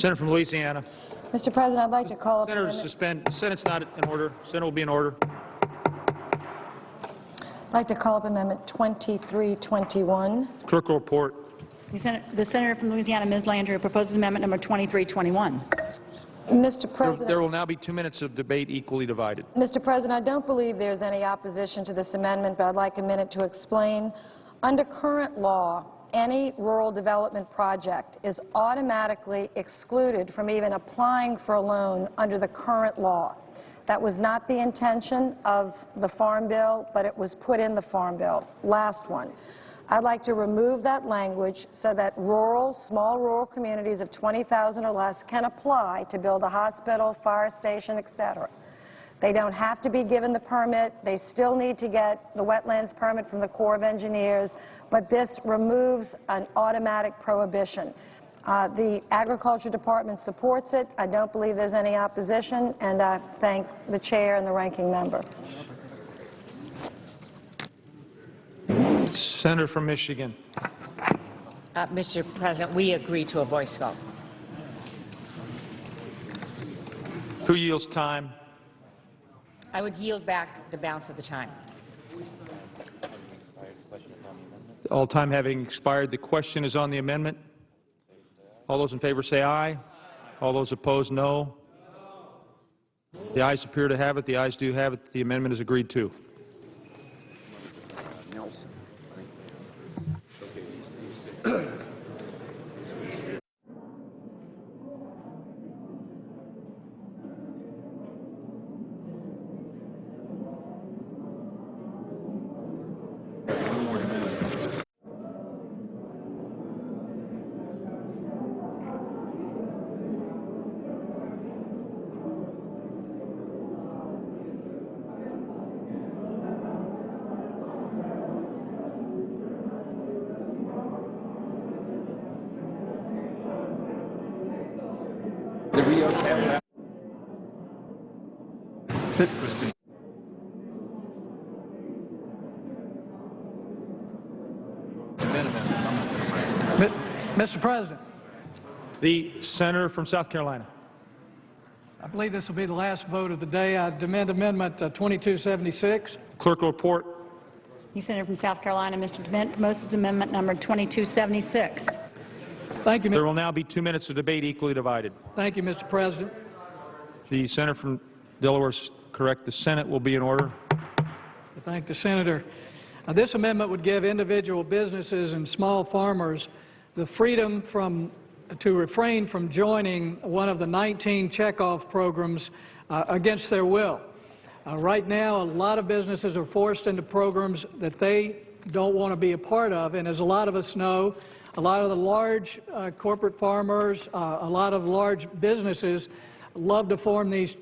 Senator from Louisiana. Mr. President, I'd like to call up Senator, suspend. The Senate's not in order. Senate will be in order. I'd like to call up Amendment 2321. Clerk will report. The Senator from Louisiana, Ms. Landrieu, proposes amendment number 2321. Mr. President, There will now be 2 minutes of debate equally divided. Mr. President, I don't believe there's any opposition to this amendment, but I'd like a minute to explain. Under current law, any rural development project is automatically excluded from even applying for a loan under the current law. That was not the intention of the Farm Bill, but it was put in the Farm Bill. Last one. I'd like to remove that language so that small rural communities of 20,000 or less can apply to build a hospital, fire station, etc. They don't have to be given the permit. They still need to get the wetlands permit from the Corps of Engineers, but this removes an automatic prohibition. The Agriculture Department supports it. I don't believe there's any opposition, and I thank the Chair and the Ranking Member. Senator from Michigan. Mr. President, we agree to a voice vote. Who yields time? I would yield back the balance of the time. All time having expired, the question is on the amendment. All those in favor say aye. All those opposed, no. The ayes appear to have it. The ayes do have it. The amendment is agreed to. Mr. President, The Senator from South Carolina. I believe this will be the last vote of the day. I demand Amendment 2276. Clerk will report. The Senator from South Carolina, Mr. Dement, proposes amendment number 2276. Thank you, There will now be 2 minutes of debate equally divided. Thank you, Mr. President. The Senator from Delaware is correct. The Senate will be in order. I thank the Senator. This amendment would give individual businesses and small farmers the freedom to refrain from joining one of the 19 checkoff programs against their will. Right now, a lot of businesses are forced into programs that they don't want to be a part of, and as a lot of us know, a lot of the large corporate farmers, a lot of large businesses love to form these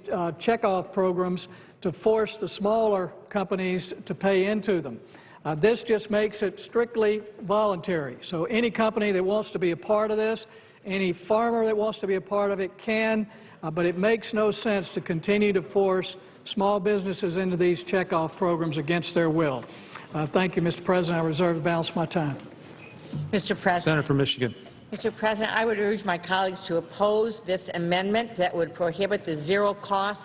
checkoff programs to force the smaller companies to pay into them. This just makes it strictly voluntary. So any company that wants to be a part of this, any farmer that wants to be a part of it can, but it makes no sense to continue to force small businesses into these checkoff programs against their will. Thank you, Mr. President. I reserve the balance of my time. Mr. President. Senator from Michigan. Mr. President, I would urge my colleagues to oppose this amendment that would prohibit the zero-cost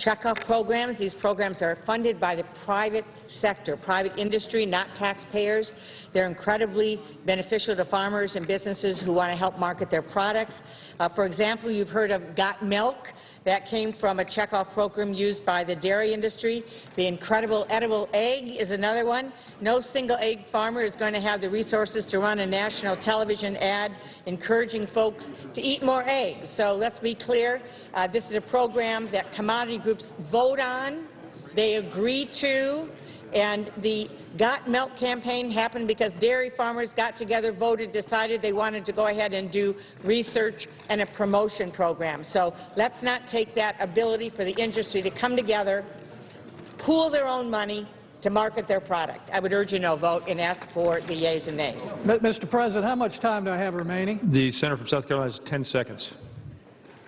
checkoff programs. These programs are funded by the private sector, private industry, not taxpayers. They're incredibly beneficial to farmers and businesses who want to help market their products. For example, you've heard of Got Milk. That came from a checkoff program used by the dairy industry. The Incredible Edible Egg is another one. No single egg farmer is going to have the resources to run a national television ad encouraging folks to eat more eggs. So let's be clear. This is a program that commodity groups vote on, they agree to, and the Got Milk campaign happened because dairy farmers got together, voted, decided they wanted to go ahead and do research and a promotion program. So let's not take that ability for the industry to come together, pool their own money to market their product. I would urge you no vote and ask for the yeas and nays. Mr. President, how much time do I have remaining? The Senator from South Carolina has 10 seconds.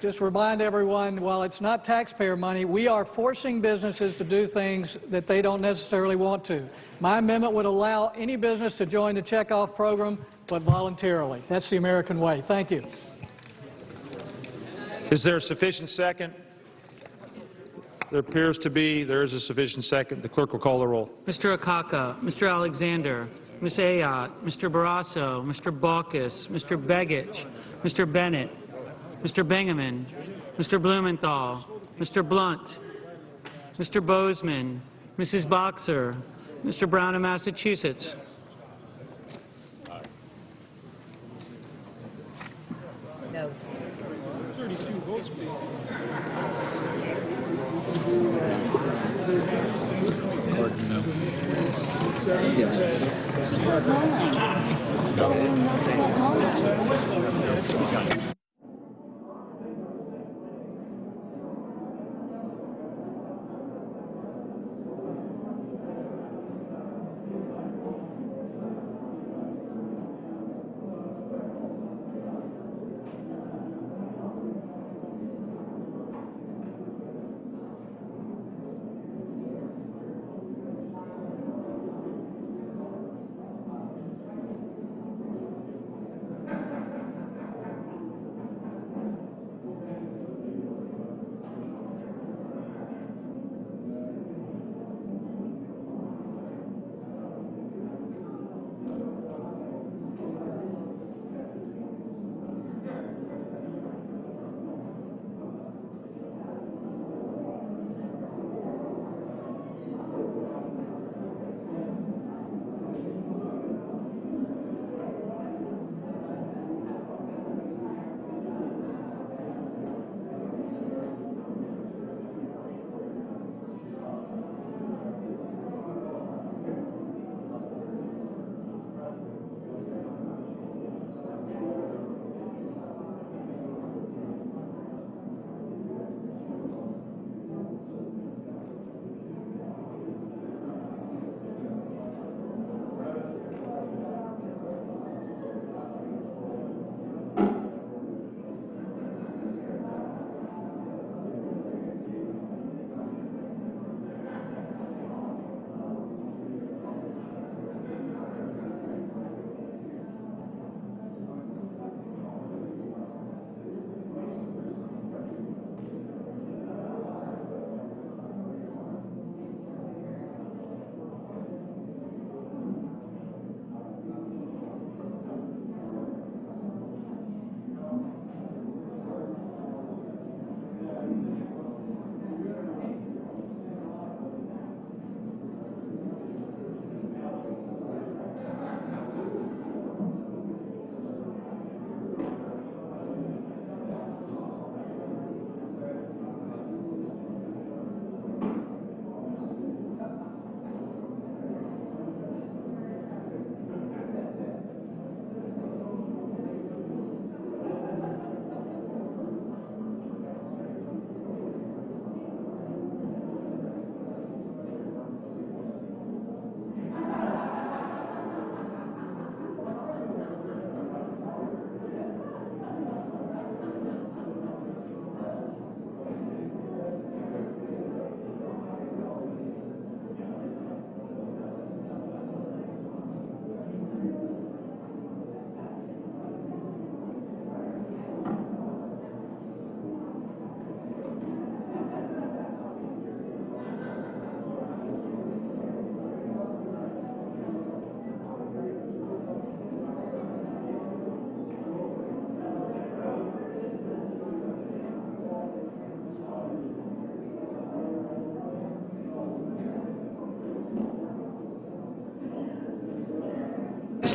Just remind everyone, while it's not taxpayer money, we are forcing businesses to do things that they don't necessarily want to. My amendment would allow any business to join the checkoff program, but voluntarily. That's the American way. Thank you. Is there a sufficient second? There appears to be. There is a sufficient second. The clerk will call the roll. Mr. Akaka, Mr. Alexander, Ms. Ayotte, Mr. Barrasso, Mr. Baucus, Mr. Begich, Mr. Bennett, Mr. Bingaman, Mr. Blumenthal, Mr. Blunt, Mr. Bozeman, Mrs. Boxer, Mr. Brown of Massachusetts. No.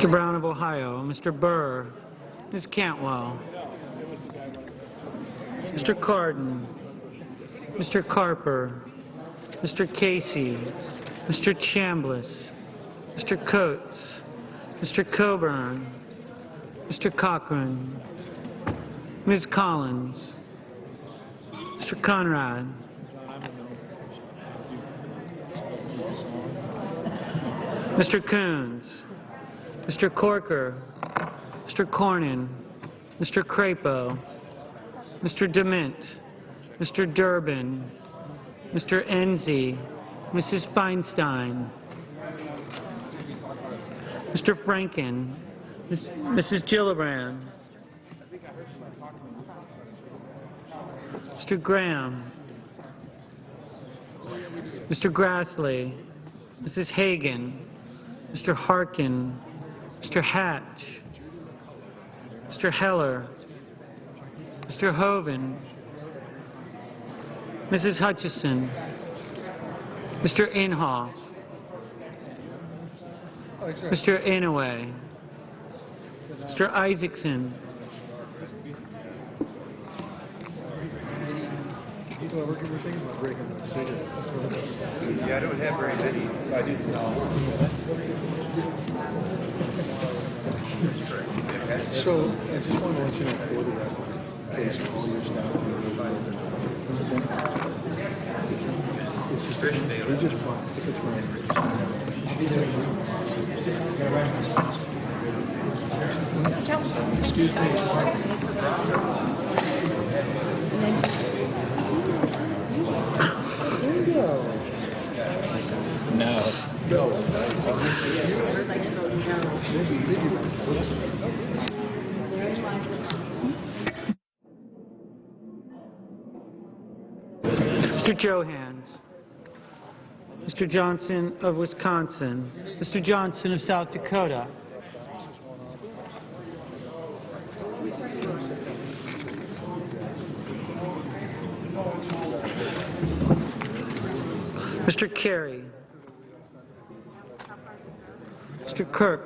Mr. Brown of Ohio, Mr. Burr, Ms. Cantwell, Mr. Cardin, Mr. Carper, Mr. Casey, Mr. Chambliss, Mr. Coates, Mr. Coburn, Mr. Cochran, Ms. Collins, Mr. Conrad, Mr. Coons, Mr. Corker, Mr. Cornyn, Mr. Crapo, Mr. DeMint, Mr. Durbin, Mr. Enzi, Mrs. Feinstein, Mr. Franken, Mrs. Gillibrand, Mr. Graham, Mr. Grassley, Mrs. Hagan, Mr. Harkin, Mr. Hatch, Mr. Heller, Mr. Hoven, Mrs. Hutchison, Mr. Inhofe, Mr. Inouye, Mr. Isaacson, Yeah, I don't have very many. I do. So, I just want to let you know for the record, please call your staff. It's just, we just bought tickets for Excuse Mr. Johans, Mr. Johnson of Wisconsin, Mr. Johnson of South Dakota, Mr. Kerry, Mr. Kirk,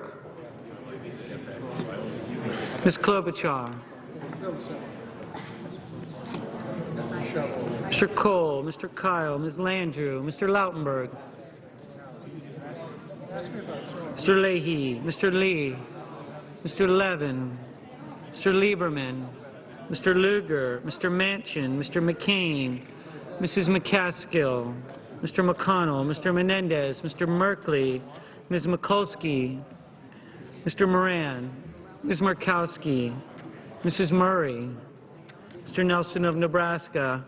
Ms. Klobuchar, Mr. Cole, Mr. Kyle, Ms. Landrieu, Mr. Lautenberg, Mr. Leahy, Mr. Lee, Mr. Levin, Mr. Lieberman, Mr. Lugar, Mr. Manchin, Mr. McCain, Mrs. McCaskill, Mr. McConnell, Mr. Menendez, Mr. Merkley, Ms. Mikulski, Mr. Moran, Ms. Murkowski, Mrs. Murray, Mr. Nelson of Nebraska,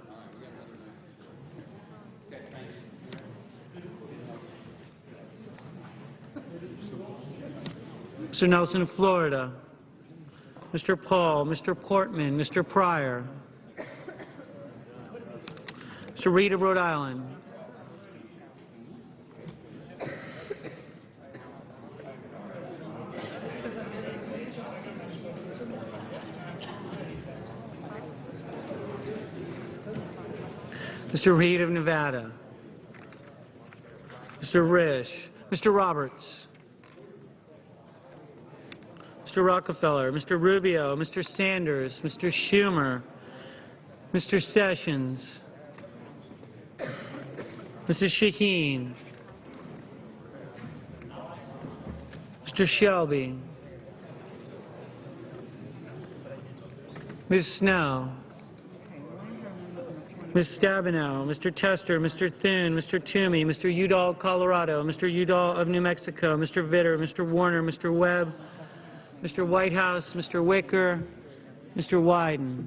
Mr. Nelson of Florida, Mr. Paul, Mr. Portman, Mr. Pryor, Mr. Reed of Rhode Island, Mr. Reed of Nevada, Mr. Risch, Mr. Roberts, Mr. Rockefeller, Mr. Rubio, Mr. Sanders, Mr. Schumer, Mr. Sessions, Mrs. Shaheen, Mr. Shelby, Ms. Snow, Ms. Stabenow, Mr. Tester, Mr. Thune, Mr. Toomey, Mr. Udall, Colorado, Mr. Udall of New Mexico, Mr. Vitter, Mr. Warner, Mr. Webb, Mr. Whitehouse, Mr. Wicker, Mr. Wyden.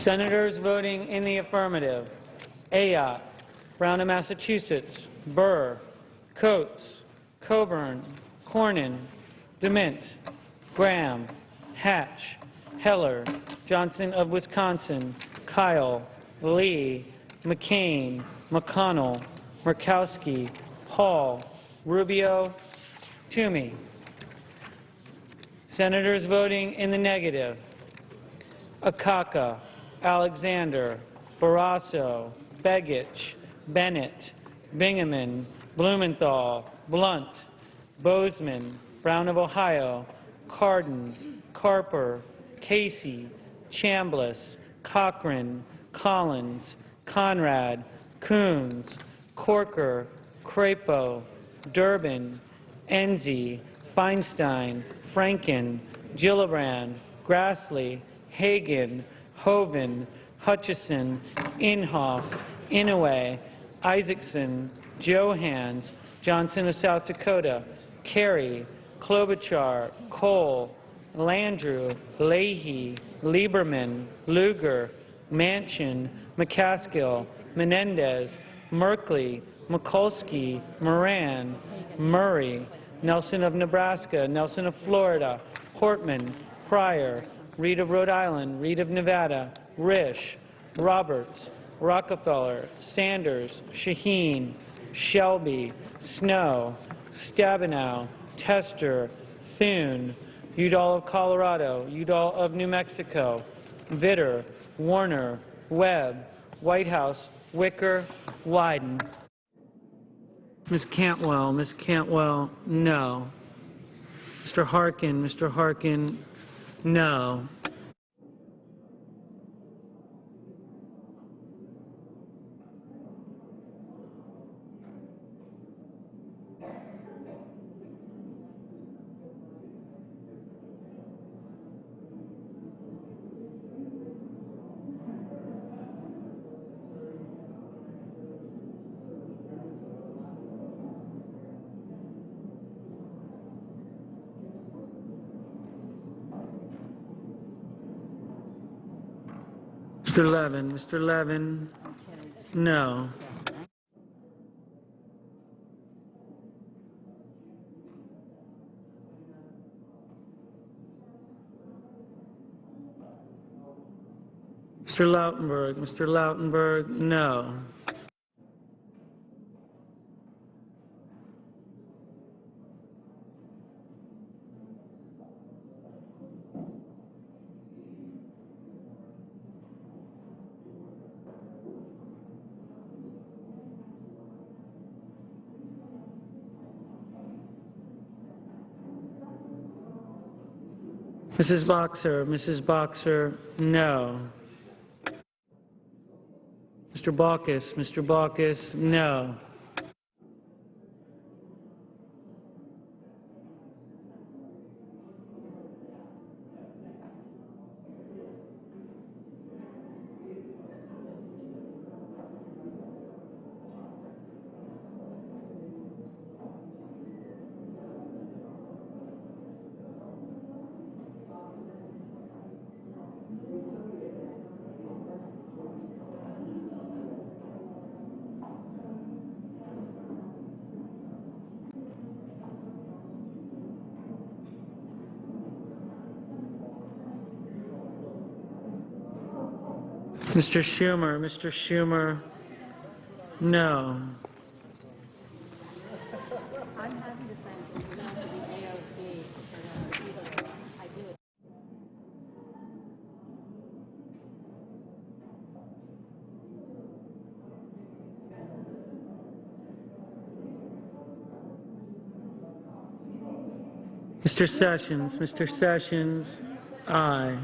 Senators voting in the affirmative: Ayotte, Brown of Massachusetts, Burr, Coates, Coburn, Cornyn, DeMint, Graham, Hatch, Heller, Johnson of Wisconsin, Kyle, Lee, McCain, McConnell, Murkowski, Paul, Rubio, Toomey. Senators voting in the negative: Akaka, Alexander, Barrasso, Begich, Bennett, Bingaman, Blumenthal, Blunt, Bozeman, Brown of Ohio, Cardin, Carper, Casey, Chambliss, Cochran, Collins, Conrad, Coons, Corker, Crapo, Durbin, Enzi, Feinstein, Franken, Gillibrand, Grassley, Hagan, Hoven, Hutchison, Inhofe, Inouye, Isaacson, Johans, Johnson of South Dakota, Kerry, Klobuchar, Cole, Landrieu, Leahy, Lieberman, Lugar, Manchin, McCaskill, Menendez, Merkley, Mikulski, Moran, Murray, Nelson of Nebraska, Nelson of Florida, Portman, Pryor, Reed of Rhode Island, Reed of Nevada, Risch, Roberts, Rockefeller, Sanders, Shaheen, Shelby, Snow, Stabenow, Tester, Thune, Udall of Colorado, Udall of New Mexico, Vitter, Warner, Webb, Whitehouse, Wicker, Wyden. Ms. Cantwell, no. Mr. Harkin, no. Mr. Levin, no. Mr. Lautenberg, no. Mrs. Boxer, no. Mr. Baucus, no. Mr. Schumer, no. Mr. Sessions, aye.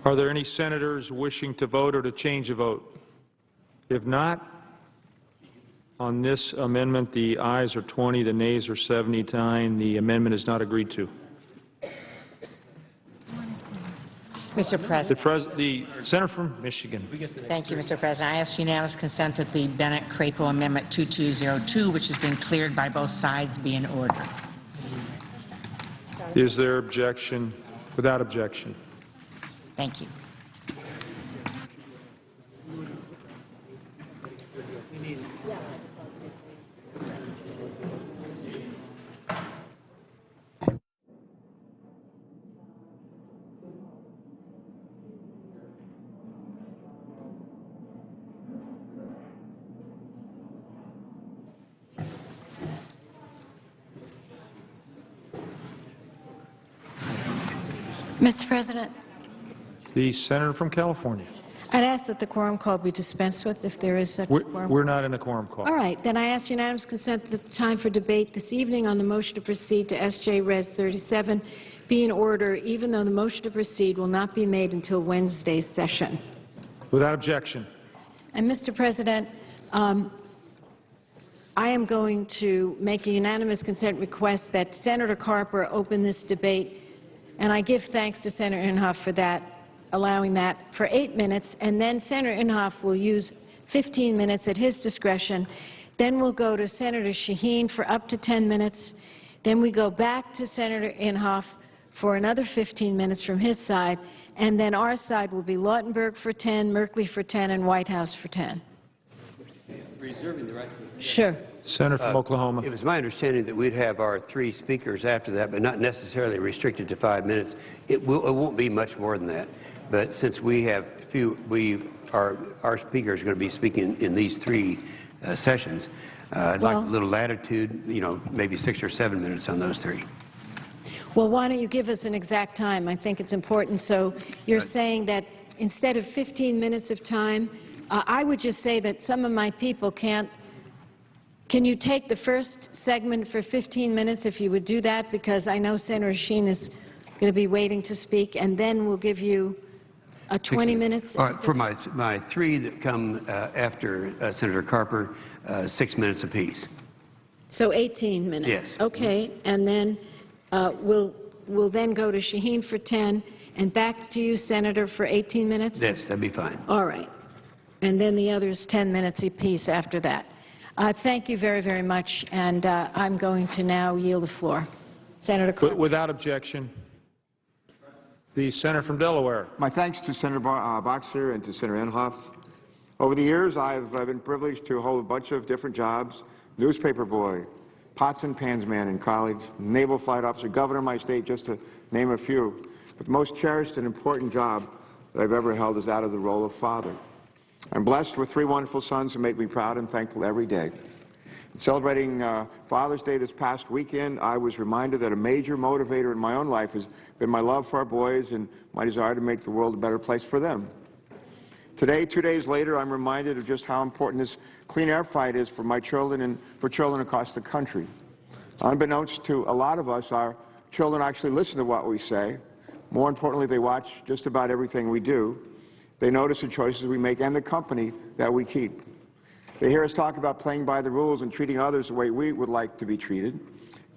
Are there any senators wishing to vote or to change a vote? If not, on this amendment, the ayes are 20, the nays are 79. The amendment is not agreed to. Mr. President. The senator from Michigan. Thank you, Mr. President. I ask unanimous consent that the Bennett-Crapo Amendment 2202, which has been cleared by both sides, be in order. Is there objection? Without objection. Thank you. Mr. President, The senator from California. I'd ask that the quorum call be dispensed with if there is such a quorum. We're not in a quorum call. All right, then I ask unanimous consent that the time for debate this evening on the motion to proceed to S.J. Res. 37 be in order, even though the motion to proceed will not be made until Wednesday's session. Without objection. And, Mr. President, I am going to make a unanimous consent request that Senator Carper open this debate, and I give thanks to Senator Inhofe for that, allowing that for 8 minutes, and then Senator Inhofe will use 15 minutes at his discretion. Then we'll go to Senator Shaheen for up to 10 minutes. Then we go back to Senator Inhofe for another 15 minutes from his side, and then our side will be Lautenberg for 10, Merkley for 10, and Whitehouse for 10. Reserving the right to... Sure. Senator from Oklahoma. It was my understanding that we'd have our 3 speakers after that, but not necessarily restricted to 5 minutes. It won't be much more than that. But since we have our speaker is going to be speaking in these 3 sessions, I'd like a little latitude, maybe 6 or 7 minutes on those 3. Well, why don't you give us an exact time? I think it's important. So you're saying that instead of 15 minutes of time, I would just say that some of my people can't. Can you take the first segment for 15 minutes if you would do that? Because I know Senator Sheen is going to be waiting to speak, and then we'll give you 20 minutes. All right, for my 3 that come after Senator Carper, 6 minutes apiece. So 18 minutes. Yes. Okay, and then we'll then go to Shaheen for 10, and back to you, Senator, for 18 minutes? Yes, that'd be fine. All right. And then the others 10 minutes apiece after that. Thank you very, very much, and I'm going to now yield the floor. Senator Carper. Without objection. The senator from Delaware. My thanks to Senator Boxer and to Senator Inhofe. Over the years, I've been privileged to hold a bunch of different jobs: newspaper boy, pots and pans man in college, naval flight officer, governor of my state, just to name a few. But the most cherished and important job that I've ever held is that of the role of father. I'm blessed with 3 wonderful sons who make me proud and thankful every day. In celebrating Father's Day this past weekend, I was reminded that a major motivator in my own life has been my love for our boys and my desire to make the world a better place for them. Today, 2 days later, I'm reminded of just how important this clean air fight is for my children and for children across the country. Unbeknownst to a lot of us, our children actually listen to what we say. More importantly, they watch just about everything we do. They notice the choices we make and the company that we keep. They hear us talk about playing by the rules and treating others the way we would like to be treated.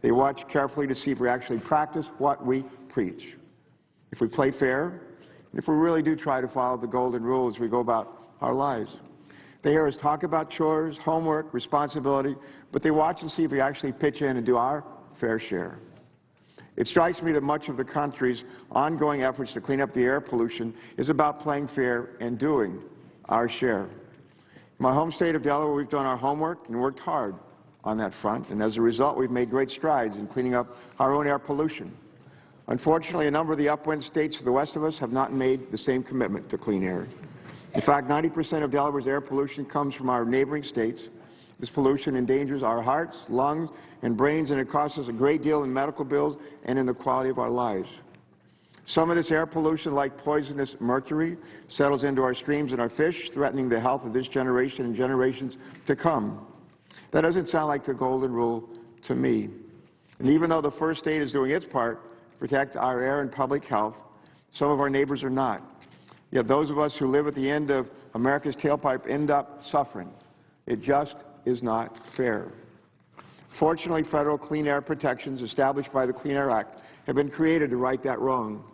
They watch carefully to see if we actually practice what we preach. If we play fair, and if we really do try to follow the golden rules as we go about our lives. They hear us talk about chores, homework, responsibility, but they watch and see if we actually pitch in and do our fair share. It strikes me that much of the country's ongoing efforts to clean up the air pollution is about playing fair and doing our share. In my home state of Delaware, we've done our homework and worked hard on that front, and as a result, we've made great strides in cleaning up our own air pollution. Unfortunately, a number of the upwind states to the west of us have not made the same commitment to clean air. In fact, 90% of Delaware's air pollution comes from our neighboring states. This pollution endangers our hearts, lungs, and brains, and it costs us a great deal in medical bills and in the quality of our lives. Some of this air pollution, like poisonous mercury, settles into our streams and our fish, threatening the health of this generation and generations to come. That doesn't sound like the golden rule to me. And even though the first state is doing its part to protect our air and public health, some of our neighbors are not. Yet those of us who live at the end of America's tailpipe end up suffering. It just is not fair. Fortunately, federal clean air protections established by the Clean Air Act have been created to right that wrong.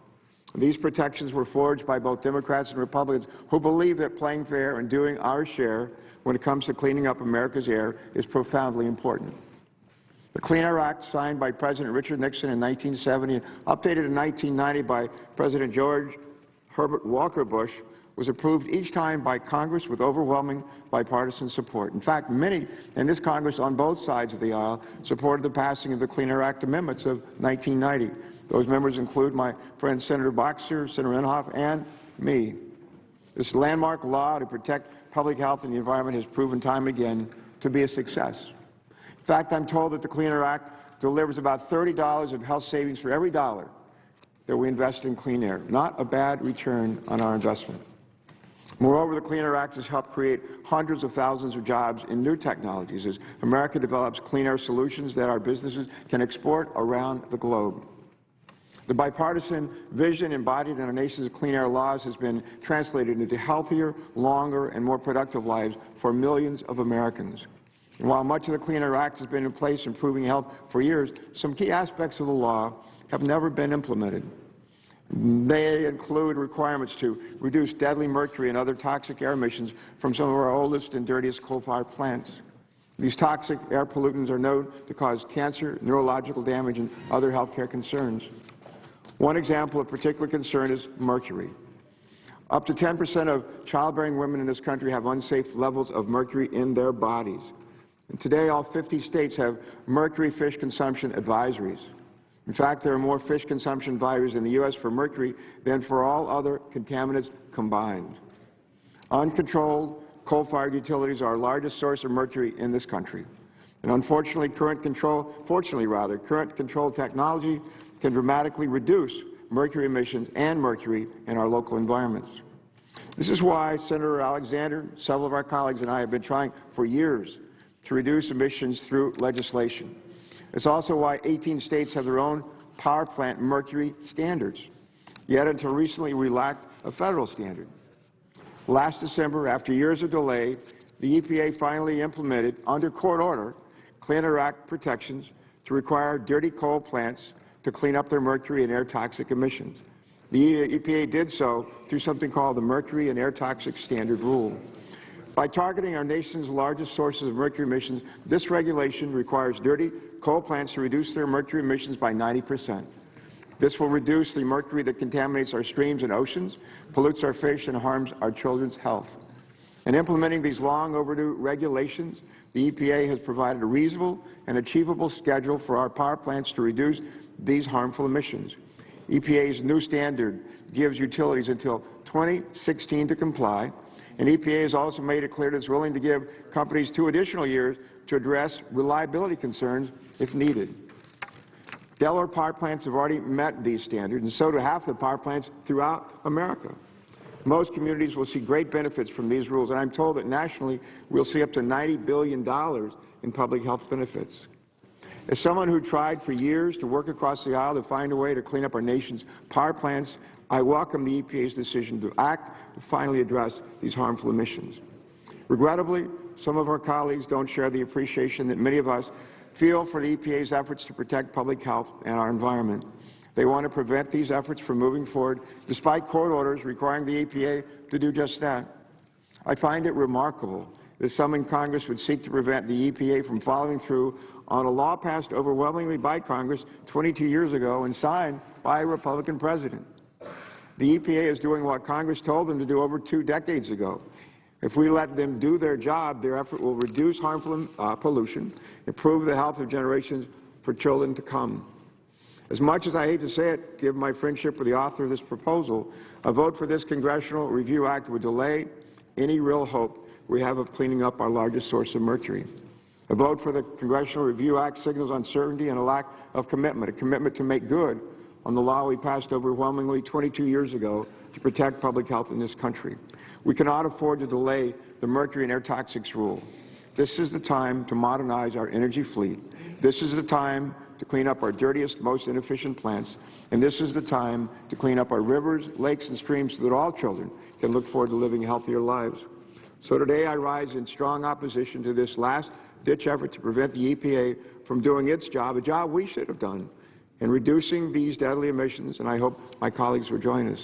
These protections were forged by both Democrats and Republicans who believe that playing fair and doing our share when it comes to cleaning up America's air is profoundly important. The Clean Air Act, signed by President Richard Nixon in 1970 and updated in 1990 by President George Herbert Walker Bush, was approved each time by Congress with overwhelming bipartisan support. In fact, many in this Congress on both sides of the aisle supported the passing of the Clean Air Act amendments of 1990. Those members include my friend Senator Boxer, Senator Inhofe, and me. This landmark law to protect public health and the environment has proven time again to be a success. In fact, I'm told that the Clean Air Act delivers about $30 of health savings for every dollar that we invest in clean air. Not a bad return on our investment. Moreover, the Clean Air Act has helped create hundreds of thousands of jobs in new technologies as America develops clean air solutions that our businesses can export around the globe. The bipartisan vision embodied in our nation's clean air laws has been translated into healthier, longer, and more productive lives for millions of Americans. And while much of the Clean Air Act has been in place improving health for years, some key aspects of the law have never been implemented. They include requirements to reduce deadly mercury and other toxic air emissions from some of our oldest and dirtiest coal-fired plants. These toxic air pollutants are known to cause cancer, neurological damage, and other health care concerns. One example of particular concern is mercury. Up to 10% of childbearing women in this country have unsafe levels of mercury in their bodies. And today, all 50 states have mercury fish consumption advisories. In fact, there are more fish consumption advisories in the U.S. for mercury than for all other contaminants combined. Uncontrolled coal-fired utilities are our largest source of mercury in this country. And unfortunately, current control technology can dramatically reduce mercury emissions and mercury in our local environments. This is why Senator Alexander, several of our colleagues, and I have been trying for years to reduce emissions through legislation. It's also why 18 states have their own power plant mercury standards. Yet until recently, we lacked a federal standard. Last December, after years of delay, the EPA finally implemented, under court order, Clean Air Act protections to require dirty coal plants to clean up their mercury and air toxic emissions. The EPA did so through something called the Mercury and Air Toxic Standard Rule. By targeting our nation's largest sources of mercury emissions, this regulation requires dirty coal plants to reduce their mercury emissions by 90%. This will reduce the mercury that contaminates our streams and oceans, pollutes our fish, and harms our children's health. In implementing these long overdue regulations, the EPA has provided a reasonable and achievable schedule for our power plants to reduce these harmful emissions. EPA's new standard gives utilities until 2016 to comply, and EPA has also made it clear that it's willing to give companies 2 additional years to address reliability concerns if needed. Delaware power plants have already met these standards, and so do half the power plants throughout America. Most communities will see great benefits from these rules, and I'm told that nationally we'll see up to $90 billion in public health benefits. As someone who tried for years to work across the aisle to find a way to clean up our nation's power plants, I welcome the EPA's decision to act to finally address these harmful emissions. Regrettably, some of our colleagues don't share the appreciation that many of us feel for the EPA's efforts to protect public health and our environment. They want to prevent these efforts from moving forward, despite court orders requiring the EPA to do just that. I find it remarkable that some in Congress would seek to prevent the EPA from following through on a law passed overwhelmingly by Congress 22 years ago and signed by a Republican president. The EPA is doing what Congress told them to do over 2 decades ago. If we let them do their job, their effort will reduce harmful pollution, improve the health of generations for children to come. As much as I hate to say it, given my friendship with the author of this proposal, a vote for this Congressional Review Act would delay any real hope we have of cleaning up our largest source of mercury. A vote for the Congressional Review Act signals uncertainty and a lack of commitment, a commitment to make good on the law we passed overwhelmingly 22 years ago to protect public health in this country. We cannot afford to delay the mercury and air toxics rule. This is the time to modernize our energy fleet. This is the time to clean up our dirtiest, most inefficient plants. And this is the time to clean up our rivers, lakes, and streams so that all children can look forward to living healthier lives. So today I rise in strong opposition to this last-ditch effort to prevent the EPA from doing its job, a job we should have done, in reducing these deadly emissions, and I hope my colleagues will join us.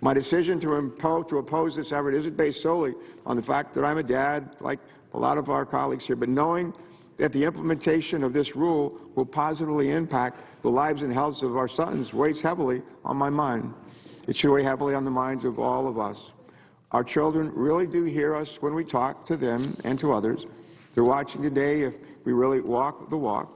My decision to oppose this effort isn't based solely on the fact that I'm a dad, like a lot of our colleagues here, but knowing that the implementation of this rule will positively impact the lives and health of our sons weighs heavily on my mind. It should weigh heavily on the minds of all of us. Our children really do hear us when we talk to them and to others. They're watching today if we really walk the walk.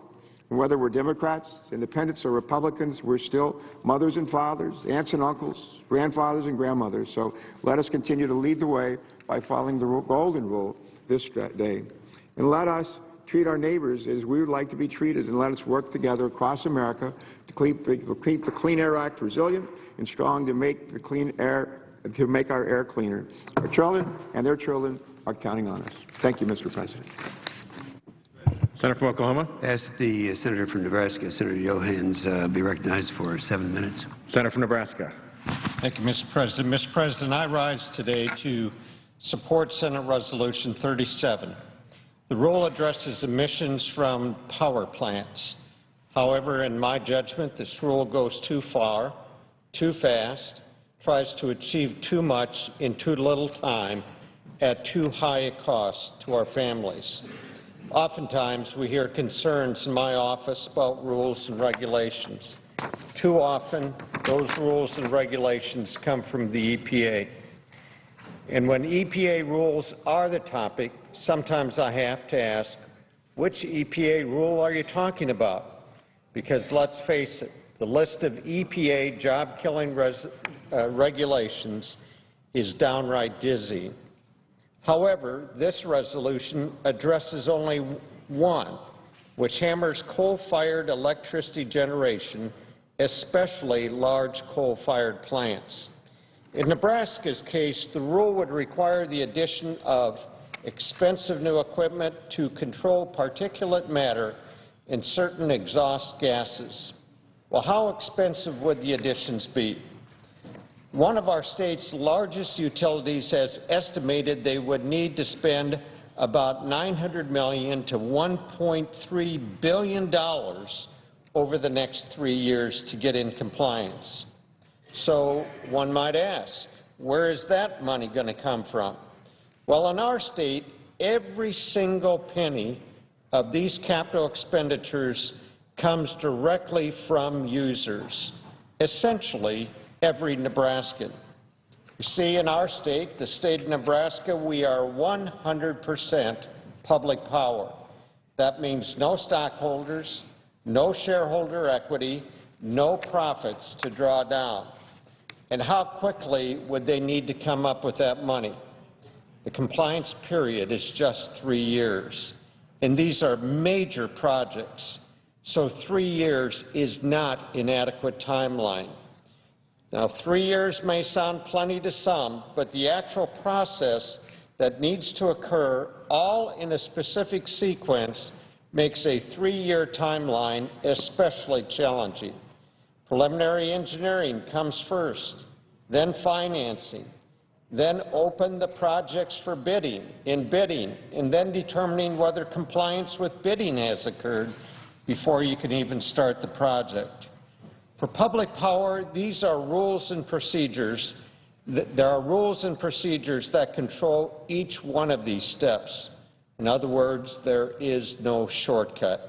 And whether we're Democrats, Independents, or Republicans, we're still mothers and fathers, aunts and uncles, grandfathers and grandmothers. So let us continue to lead the way by following the golden rule this day. And let us treat our neighbors as we would like to be treated, and let us work together across America to keep the Clean Air Act resilient and strong to make our air cleaner. Our children and their children are counting on us. Thank you, Mr. President. Senator from Oklahoma. Ask the Senator from Nebraska, Senator Johans, be recognized for 7 minutes. Senator from Nebraska. Thank you, Mr. President. Mr. President, I rise today to support Senate Resolution 37. The rule addresses emissions from power plants. However, in my judgment, this rule goes too far, too fast, tries to achieve too much in too little time at too high a cost to our families. Oftentimes, we hear concerns in my office about rules and regulations. Too often, those rules and regulations come from the EPA. And when EPA rules are the topic, sometimes I have to ask, which EPA rule are you talking about? Because let's face it, the list of EPA job-killing regulations is downright dizzying. However, this resolution addresses only one, which hammers coal-fired electricity generation, especially large coal-fired plants. In Nebraska's case, the rule would require the addition of expensive new equipment to control particulate matter in certain exhaust gases. Well, how expensive would the additions be? One of our state's largest utilities has estimated they would need to spend about $900 million to $1.3 billion over the next 3 years to get in compliance. So one might ask, where is that money going to come from? Well, in our state, every single penny of these capital expenditures comes directly from users, essentially every Nebraskan. You see, in our state, the state of Nebraska, we are 100% public power. That means no stockholders, no shareholder equity, no profits to draw down. And how quickly would they need to come up with that money? The compliance period is just 3 years. And these are major projects. So 3 years is not an adequate timeline. Now, 3 years may sound plenty to some, but the actual process that needs to occur, all in a specific sequence, makes a 3-year timeline especially challenging. Preliminary engineering comes first, then financing, then open the projects for bidding, and then determining whether compliance with bidding has occurred before you can even start the project. For public power, these are rules and procedures. There are rules and procedures that control each one of these steps. In other words, there is no shortcut.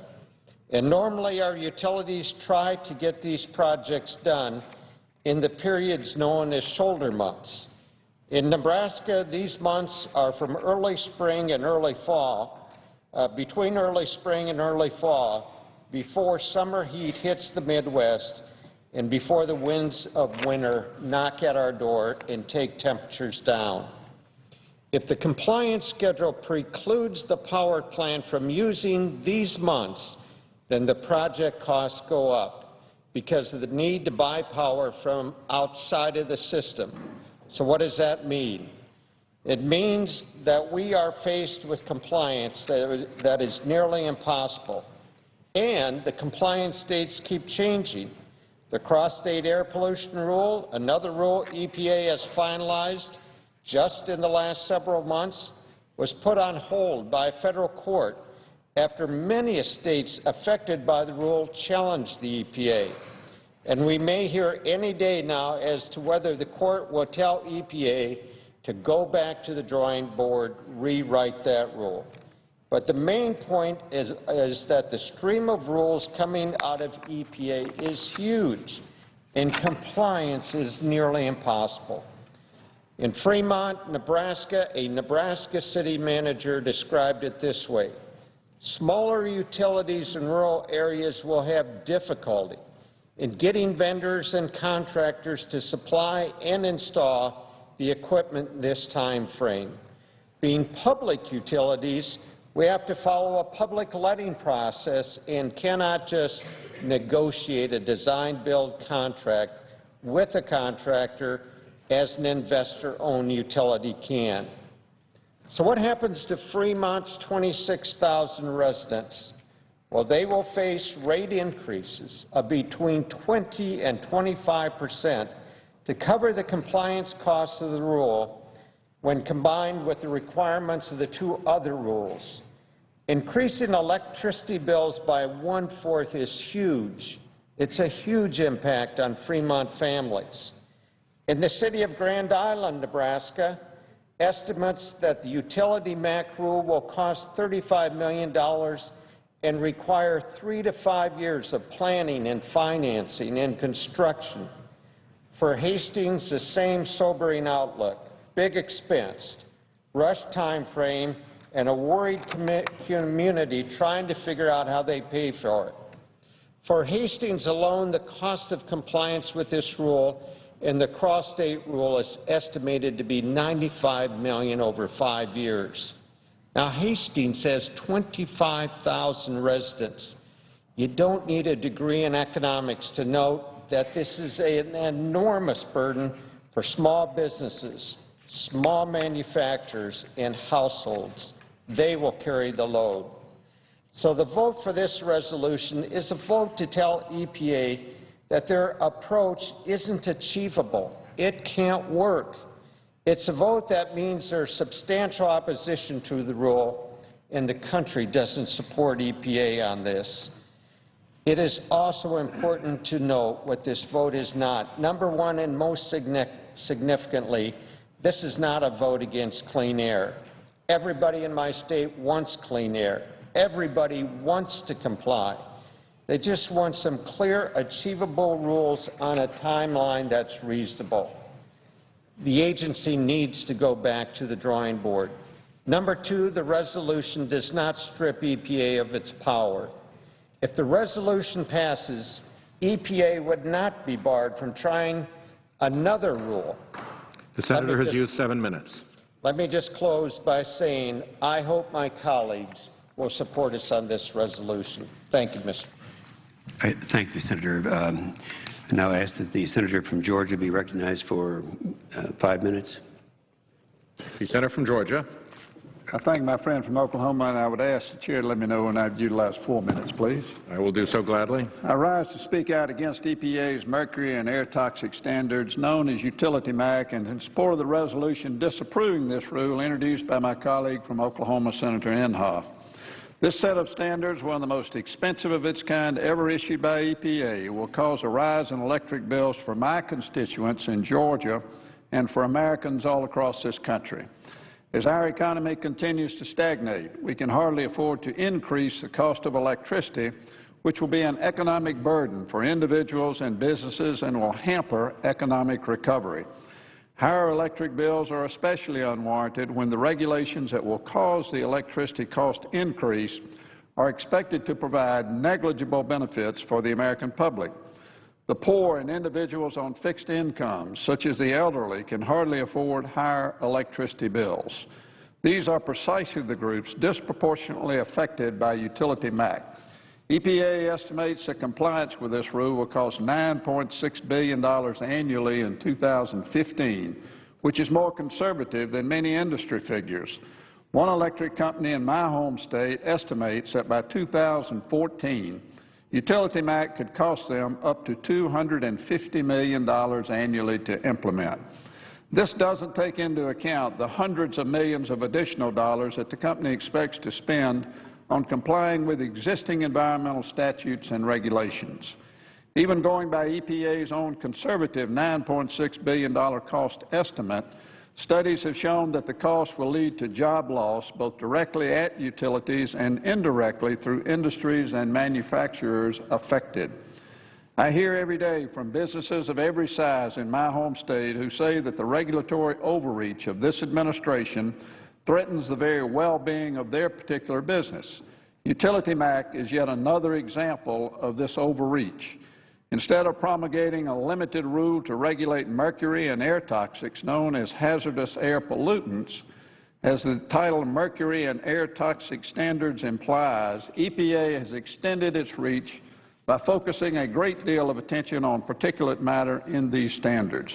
And normally our utilities try to get these projects done in the periods known as shoulder months. In Nebraska, these months are from early spring and early fall, between early spring and early fall, before summer heat hits the Midwest and before the winds of winter knock at our door and take temperatures down. If the compliance schedule precludes the power plant from using these months, then the project costs go up because of the need to buy power from outside of the system. So what does that mean? It means that we are faced with compliance that is nearly impossible. And the compliance dates keep changing. The cross-state air pollution rule, another rule EPA has finalized just in the last several months, was put on hold by a federal court after many states affected by the rule challenged the EPA. And we may hear any day now as to whether the court will tell EPA to go back to the drawing board, rewrite that rule. But the main point is that the stream of rules coming out of EPA is huge, and compliance is nearly impossible. In Fremont, Nebraska, a Nebraska city manager described it this way: smaller utilities in rural areas will have difficulty in getting vendors and contractors to supply and install the equipment in this time frame. Being public utilities, we have to follow a public letting process and cannot just negotiate a design-build contract with a contractor as an investor-owned utility can. So what happens to Fremont's 26,000 residents? Well, they will face rate increases of between 20 and 25% to cover the compliance costs of the rule when combined with the requirements of the two other rules. Increasing electricity bills by 1/4 is huge. It's a huge impact on Fremont families. In the city of Grand Island, Nebraska, estimates that the utility MAC rule will cost $35 million and require 3 to 5 years of planning and financing and construction. For Hastings, the same sobering outlook: big expense, rushed time frame, and a worried community trying to figure out how they pay for it. For Hastings alone, the cost of compliance with this rule and the cross-state rule is estimated to be $95 million over 5 years. Now, Hastings has 25,000 residents. You don't need a degree in economics to note that this is an enormous burden for small businesses, small manufacturers, and households. They will carry the load. So the vote for this resolution is a vote to tell EPA that their approach isn't achievable. It can't work. It's a vote that means there's substantial opposition to the rule, and the country doesn't support EPA on this. It is also important to note what this vote is not. Number one, and most significantly, this is not a vote against clean air. Everybody in my state wants clean air. Everybody wants to comply. They just want some clear, achievable rules on a timeline that's reasonable. The agency needs to go back to the drawing board. Number two, the resolution does not strip EPA of its power. If the resolution passes, EPA would not be barred from trying another rule. The senator has used 7 minutes. Let me just close by saying I hope my colleagues will support us on this resolution. Thank you, Mr. Thank you, Senator. I now ask that the senator from Georgia be recognized for 5 minutes. The senator from Georgia. I thank my friend from Oklahoma, and I would ask the chair to let me know when I'd utilize 4 minutes, please. I will do so gladly. I rise to speak out against EPA's mercury and air toxic standards, known as Utility MAC, and in support of the resolution disapproving this rule introduced by my colleague from Oklahoma, Senator Inhofe. This set of standards, one of the most expensive of its kind ever issued by EPA, will cause a rise in electric bills for my constituents in Georgia and for Americans all across this country. As our economy continues to stagnate, we can hardly afford to increase the cost of electricity, which will be an economic burden for individuals and businesses and will hamper economic recovery. Higher electric bills are especially unwarranted when the regulations that will cause the electricity cost increase are expected to provide negligible benefits for the American public. The poor and individuals on fixed incomes, such as the elderly, can hardly afford higher electricity bills. These are precisely the groups disproportionately affected by Utility MAC. EPA estimates that compliance with this rule will cost $9.6 billion annually in 2015, which is more conservative than many industry figures. One electric company in my home state estimates that by 2014, Utility MAC could cost them up to $250 million annually to implement. This doesn't take into account the hundreds of millions of additional dollars that the company expects to spend on complying with existing environmental statutes and regulations. Even going by EPA's own conservative $9.6 billion cost estimate, studies have shown that the cost will lead to job loss both directly at utilities and indirectly through industries and manufacturers affected. I hear every day from businesses of every size in my home state who say that the regulatory overreach of this administration threatens the very well-being of their particular business. Utility MAC is yet another example of this overreach. Instead of promulgating a limited rule to regulate mercury and air toxics known as hazardous air pollutants, as the title Mercury and Air Toxic Standards implies, EPA has extended its reach by focusing a great deal of attention on particulate matter in these standards.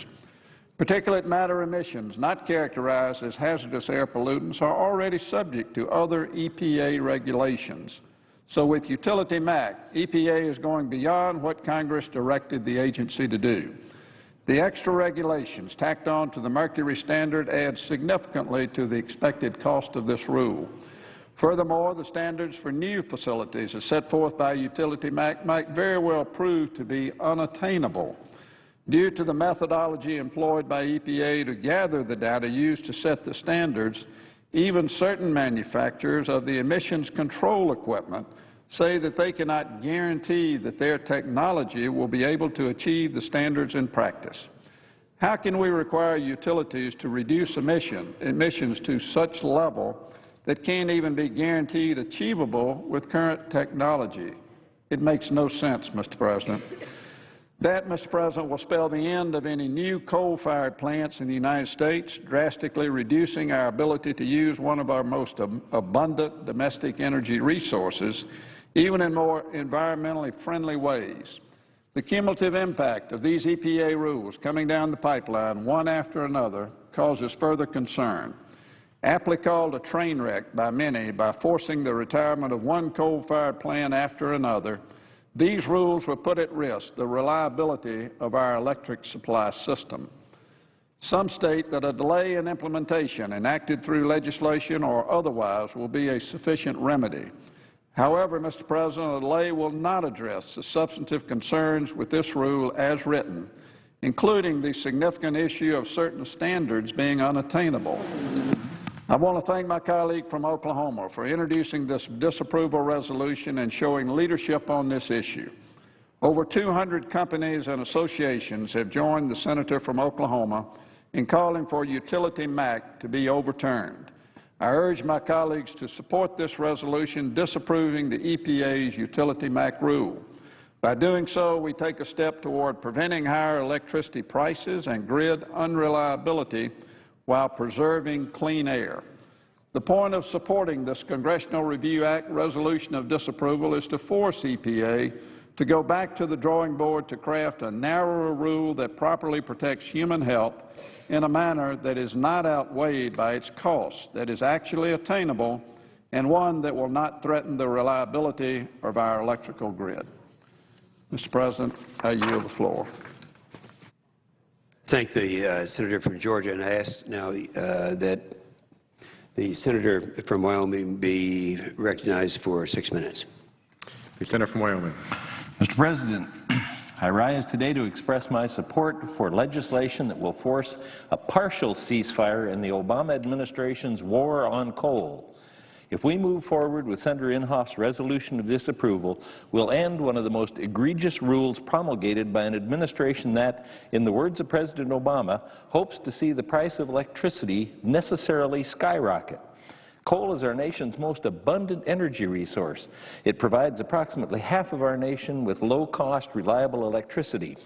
Particulate matter emissions not characterized as hazardous air pollutants are already subject to other EPA regulations. So with Utility MAC, EPA is going beyond what Congress directed the agency to do. The extra regulations tacked on to the mercury standard add significantly to the expected cost of this rule. Furthermore, the standards for new facilities as set forth by Utility MAC might very well prove to be unattainable. Due to the methodology employed by EPA to gather the data used to set the standards, even certain manufacturers of the emissions control equipment say that they cannot guarantee that their technology will be able to achieve the standards in practice. How can we require utilities to reduce emissions to such level that can't even be guaranteed achievable with current technology? It makes no sense, Mr. President. That, Mr. President, will spell the end of any new coal-fired plants in the United States, drastically reducing our ability to use one of our most abundant domestic energy resources, even in more environmentally friendly ways. The cumulative impact of these EPA rules coming down the pipeline, one after another, causes further concern. Aptly called a train wreck by many by forcing the retirement of one coal-fired plant after another, these rules will put at risk the reliability of our electric supply system. Some state that a delay in implementation enacted through legislation or otherwise will be a sufficient remedy. However, Mr. President, a delay will not address the substantive concerns with this rule as written, including the significant issue of certain standards being unattainable. I want to thank my colleague from Oklahoma for introducing this disapproval resolution and showing leadership on this issue. Over 200 companies and associations have joined the senator from Oklahoma in calling for Utility MAC to be overturned. I urge my colleagues to support this resolution disapproving the EPA's Utility MAC rule. By doing so, we take a step toward preventing higher electricity prices and grid unreliability while preserving clean air. The point of supporting this Congressional Review Act resolution of disapproval is to force EPA to go back to the drawing board to craft a narrower rule that properly protects human health in a manner that is not outweighed by its costs, that is actually attainable, and one that will not threaten the reliability of our electrical grid. Mr. President, I yield the floor. Thank the senator from Georgia, and I ask now that the senator from Wyoming be recognized for 6 minutes. The senator from Wyoming. Mr. President, I rise today to express my support for legislation that will force a partial ceasefire in the Obama administration's war on coal. If we move forward with Senator Inhofe's resolution of disapproval, we'll end one of the most egregious rules promulgated by an administration that, in the words of President Obama, hopes to see the price of electricity necessarily skyrocket. Coal is our nation's most abundant energy resource. It provides approximately half of our nation with low-cost, reliable electricity.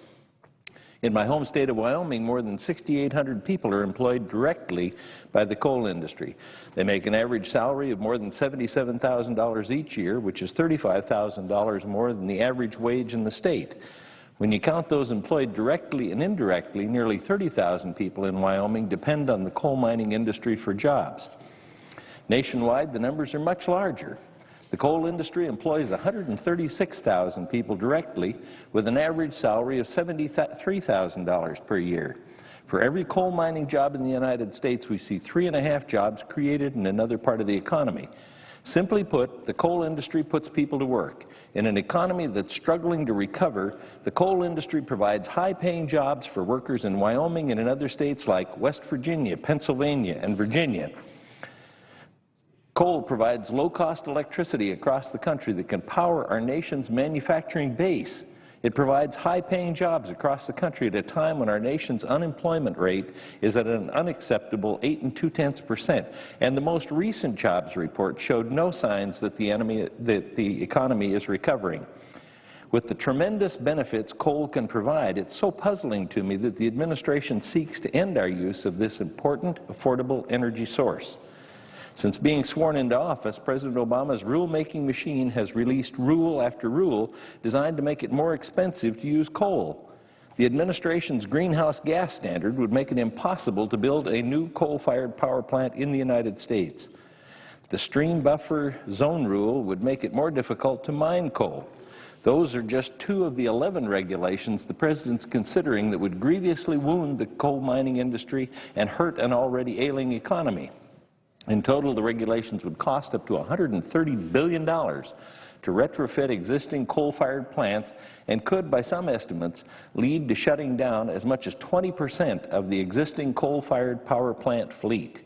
In my home state of Wyoming, more than 6,800 people are employed directly by the coal industry. They make an average salary of more than $77,000 each year, which is $35,000 more than the average wage in the state. When you count those employed directly and indirectly, nearly 30,000 people in Wyoming depend on the coal mining industry for jobs. Nationwide, the numbers are much larger. The coal industry employs 136,000 people directly with an average salary of $73,000 per year. For every coal mining job in the United States, we see 3.5 jobs created in another part of the economy. Simply put, the coal industry puts people to work. In an economy that's struggling to recover, the coal industry provides high-paying jobs for workers in Wyoming and in other states like West Virginia, Pennsylvania, and Virginia. Coal provides low-cost electricity across the country that can power our nation's manufacturing base. It provides high-paying jobs across the country at a time when our nation's unemployment rate is at an unacceptable 8 2/10%. And the most recent jobs report showed no signs that the economy is recovering. With the tremendous benefits coal can provide, it's so puzzling to me that the administration seeks to end our use of this important, affordable energy source. Since being sworn into office, President Obama's rulemaking machine has released rule after rule designed to make it more expensive to use coal. The administration's greenhouse gas standard would make it impossible to build a new coal-fired power plant in the United States. The stream buffer zone rule would make it more difficult to mine coal. Those are just 2 of the 11 regulations the President's considering that would grievously wound the coal mining industry and hurt an already ailing economy. In total, the regulations would cost up to $130 billion to retrofit existing coal-fired plants and could, by some estimates, lead to shutting down as much as 20% of the existing coal-fired power plant fleet.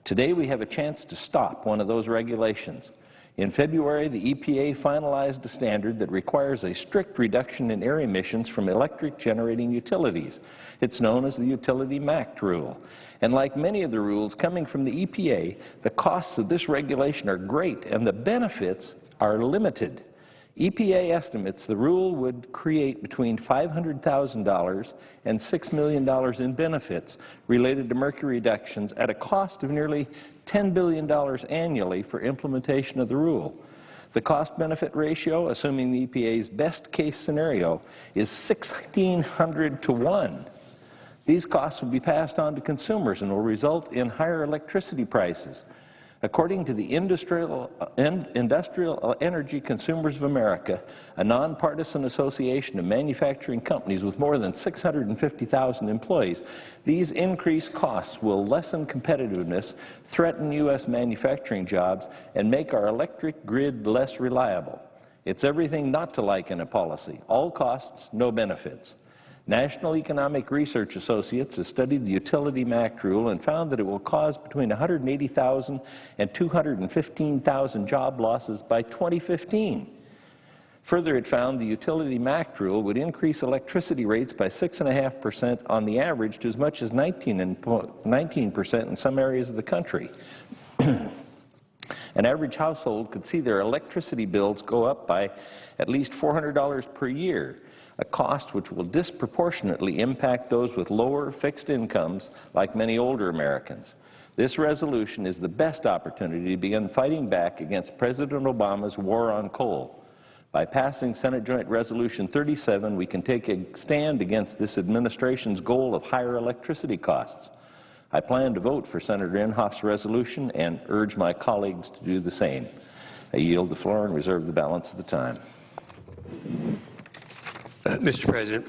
Today, we have a chance to stop one of those regulations. In February, the EPA finalized a standard that requires a strict reduction in air emissions from electric generating utilities. It's known as the Utility MACT rule. And like many of the rules coming from the EPA, the costs of this regulation are great and the benefits are limited. EPA estimates the rule would create between $500,000 and $6 million in benefits related to mercury reductions at a cost of nearly $10 billion annually for implementation of the rule. The cost-benefit ratio, assuming the EPA's best-case scenario, is 1,600 to 1. These costs will be passed on to consumers and will result in higher electricity prices. According to the Industrial Energy Consumers of America, a nonpartisan association of manufacturing companies with more than 650,000 employees, these increased costs will lessen competitiveness, threaten U.S. manufacturing jobs, and make our electric grid less reliable. It's everything not to like in a policy. All costs, no benefits. National Economic Research Associates has studied the Utility MACT rule and found that it will cause between 180,000 and 215,000 job losses by 2015. Further, it found the Utility MACT rule would increase electricity rates by 6.5% on the average to as much as 19% in some areas of the country. An average household could see their electricity bills go up by at least $400 per year, a cost which will disproportionately impact those with lower fixed incomes like many older Americans. This resolution is the best opportunity to begin fighting back against President Obama's war on coal. By passing Senate Joint Resolution 37, we can take a stand against this administration's goal of higher electricity costs. I plan to vote for Senator Inhofe's resolution and urge my colleagues to do the same. I yield the floor and reserve the balance of the time. Mr. President.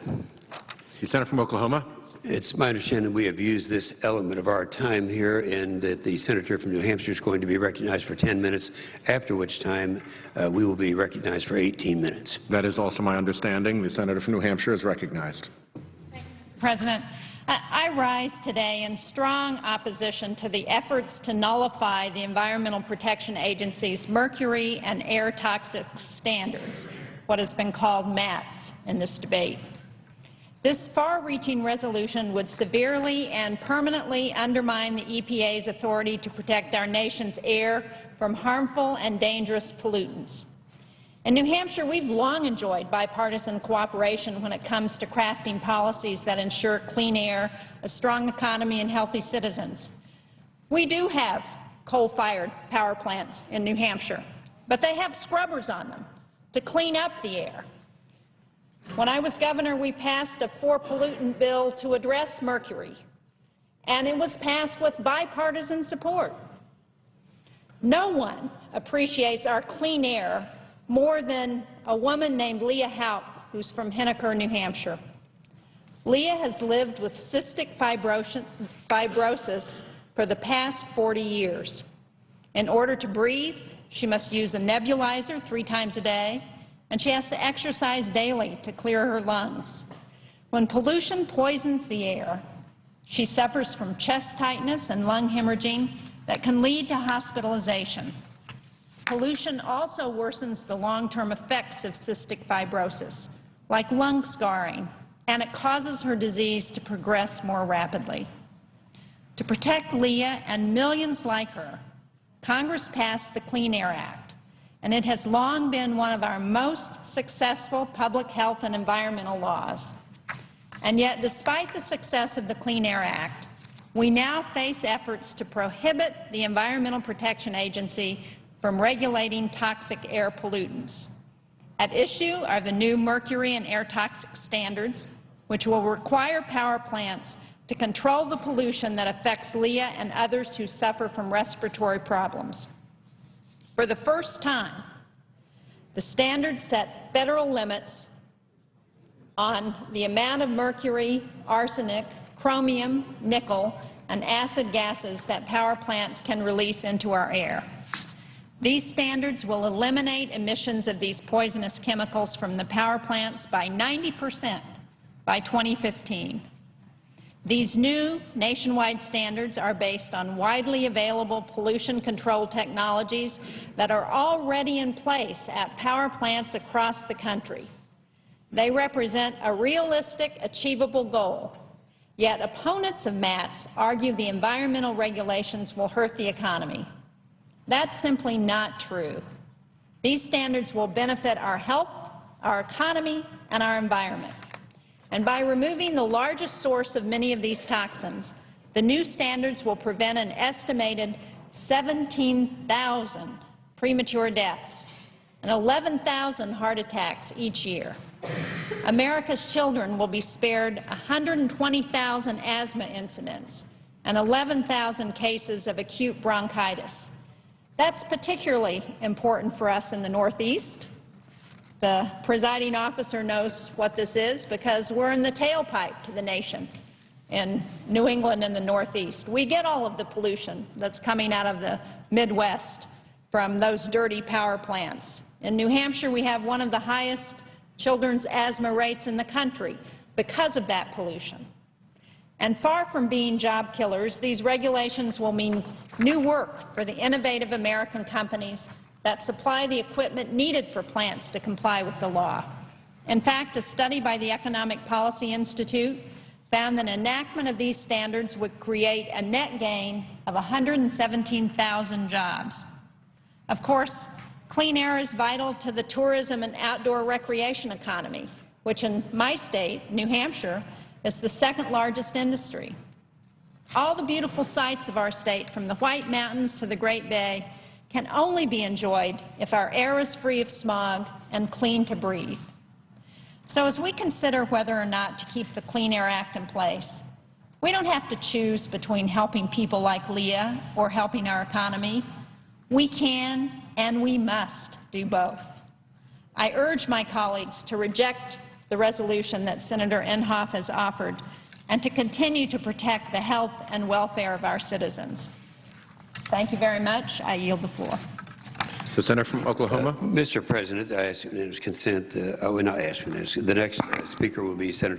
The senator from Oklahoma. It's my understanding we have used this element of our time here and that the senator from New Hampshire is going to be recognized for 10 minutes, after which time we will be recognized for 18 minutes. That is also my understanding. The senator from New Hampshire is recognized. Thank you, Mr. President. I rise today in strong opposition to the efforts to nullify the Environmental Protection Agency's mercury and air toxic standards, what has been called MATS, in this debate. This far-reaching resolution would severely and permanently undermine the EPA's authority to protect our nation's air from harmful and dangerous pollutants. In New Hampshire, we've long enjoyed bipartisan cooperation when it comes to crafting policies that ensure clean air, a strong economy, and healthy citizens. We do have coal-fired power plants in New Hampshire, but they have scrubbers on them to clean up the air. When I was governor, we passed a 4-pollutant bill to address mercury, and it was passed with bipartisan support. No one appreciates our clean air more than a woman named Leah Haupt, who's from Henniker, New Hampshire. Leah has lived with cystic fibrosis for the past 40 years. In order to breathe, she must use a nebulizer 3 times a day, and she has to exercise daily to clear her lungs. When pollution poisons the air, she suffers from chest tightness and lung hemorrhaging that can lead to hospitalization. Pollution also worsens the long-term effects of cystic fibrosis, like lung scarring, and it causes her disease to progress more rapidly. To protect Leah and millions like her, Congress passed the Clean Air Act, and it has long been one of our most successful public health and environmental laws. And yet, despite the success of the Clean Air Act, we now face efforts to prohibit the Environmental Protection Agency from regulating toxic air pollutants. At issue are the new mercury and air toxic standards, which will require power plants to control the pollution that affects Leah and others who suffer from respiratory problems. For the first time, the standards set federal limits on the amount of mercury, arsenic, chromium, nickel, and acid gases that power plants can release into our air. These standards will eliminate emissions of these poisonous chemicals from the power plants by 90% by 2015. These new nationwide standards are based on widely available pollution control technologies that are already in place at power plants across the country. They represent a realistic, achievable goal, yet opponents of MATS argue the environmental regulations will hurt the economy. That's simply not true. These standards will benefit our health, our economy, and our environment. And by removing the largest source of many of these toxins, the new standards will prevent an estimated 17,000 premature deaths and 11,000 heart attacks each year. America's children will be spared 120,000 asthma incidents and 11,000 cases of acute bronchitis. That's particularly important for us in the Northeast. The presiding officer knows what this is because we're in the tailpipe to the nation in New England and the Northeast. We get all of the pollution that's coming out of the Midwest from those dirty power plants. In New Hampshire, we have one of the highest children's asthma rates in the country because of that pollution. And far from being job killers, these regulations will mean new work for the innovative American companies that supply the equipment needed for plants to comply with the law. In fact, a study by the Economic Policy Institute found that enactment of these standards would create a net gain of 117,000 jobs. Of course, clean air is vital to the tourism and outdoor recreation economy, which in my state, New Hampshire, is the second largest industry. All the beautiful sights of our state, from the White Mountains to the Great Bay, can only be enjoyed if our air is free of smog and clean to breathe. So as we consider whether or not to keep the Clean Air Act in place, we don't have to choose between helping people like Leah or helping our economy. We can and we must do both. I urge my colleagues to reject the resolution that Senator Inhofe has offered and to continue to protect the health and welfare of our citizens. Thank you very much. I yield the floor. The senator from Oklahoma. Mr. President, I ask unanimous consent. I will not ask unanimous. The next speaker will be Senator